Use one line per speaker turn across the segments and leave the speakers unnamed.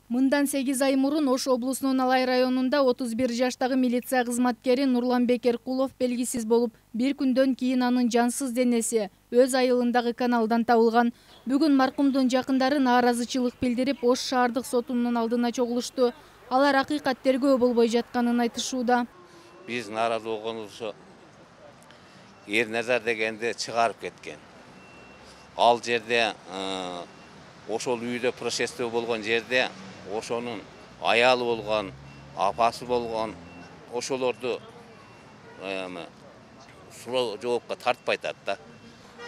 Мындан 8 ай мурун Ош облусунун Алай районунда 31 жаштагы милиция кызматкери Нурланбек Эркулов белгисиз болуп, бир күндөн кийин анын жансыз денеси өз айылындагы каналдан табылган. Бүгүн маркумдун жакындары нааразычылык билдирип, Ош шаардык сотунун алдына чогулушту. Алар акыйкат тергөө болбой жатканын айтышууда.
Биз нааразы болгонубуз Эрназар дегенди чыгарып кеткен. Ал жерде ошол үйдө происшествие болгон жерде ошонун аялы болгон, апасы болгон, ошолорду суроо жоопко тартпай атат да.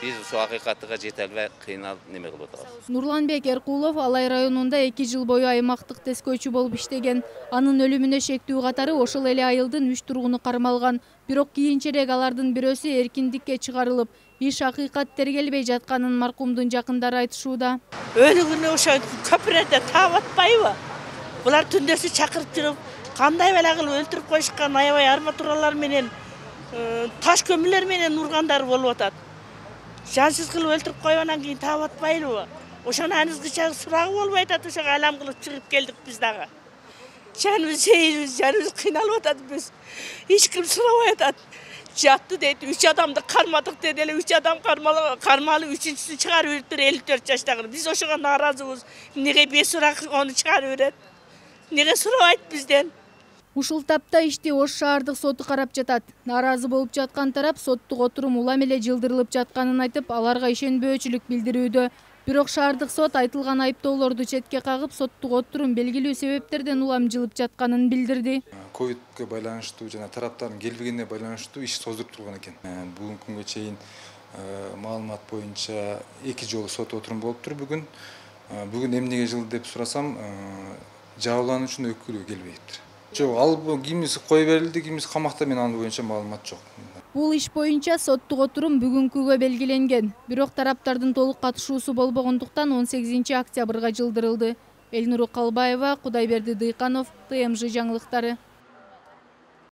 Биз ошо акыйкатыга жете албай кыйналып неме кылып атабыз.
Нурланбек Эркулов Алай районунда 2 жыл бою аймактык тескөөчү болуп иштеген. Анын өлүмүнө шектүү катары ошол эле айылдын 3 тургуну кармалган. Бирок кийинчерээк алардын бирөөсү эркиндикке чыгарылып, иш акыйкат тергелбей жатканын маркумдун жакындары айтышууда.
Өлүгүнө ошо көпүрөдө таап атпайбы? Булар түндөсү чакырып жүрүп, кандай бала кылып өлтүрүп коюшкан, аябай арматуралар менен, таш көмүлөр менен ургандар болуп атат. Жансыз кылып өлтүрүп коюп анан кийин таап атпайлыбы? Ошону анызгыча сурагы болбой атат, ошого алам кылып чыгып келдик биз дагы. Жаныбыз кыйналып атат биз. Эч ким сурабай атат. Жатты дейт, 3 адамды кармадык деди эле, 3 адам кармалып, үчүнчүсүн чыгарып бериптир 54 жаштагы. Биз ошого нааразыбыз. Неге бейсурак ону чыгарып берет? Неге сурабайт бизден?
Ушул тапта ишти Ош шаардык соту карап жатат. Нааразы болуп жаткан тарап соттук отурум улам эле жылдырылып жатканын айтып, аларга ишенбөөчүлүк билдирүүдө. Бирок шаардык сот айтылган айыптоолорду четке кагып, соттук отурум белгилүү себептерден улам жылып жатканын билдирди.
Ковидке байланыштуу жана тараптардын келбегенине байланыштуу иш создуруп турган экен. Бүгүнкү күнгө чейин маалымат боюнча 2 жолу сот отурум болуптур бүгүн. Бүгүн эмнеге жылды деп сурасам, жабырлануучунун өкүлү келбейиптир. Жок, ал кимиси кое берилди, кимиси камакта, мен анын боюнча маалымат жок.
Бул иш боюнча соттук отурум бүгүнкүгө белгиленген. Бирок тараптардын толук катышуусу болбогондуктан 18 октябрга жылдырылды. Элнур Калбаева, Кудайберди Дыйканов, ТМЖ жаңылыктары.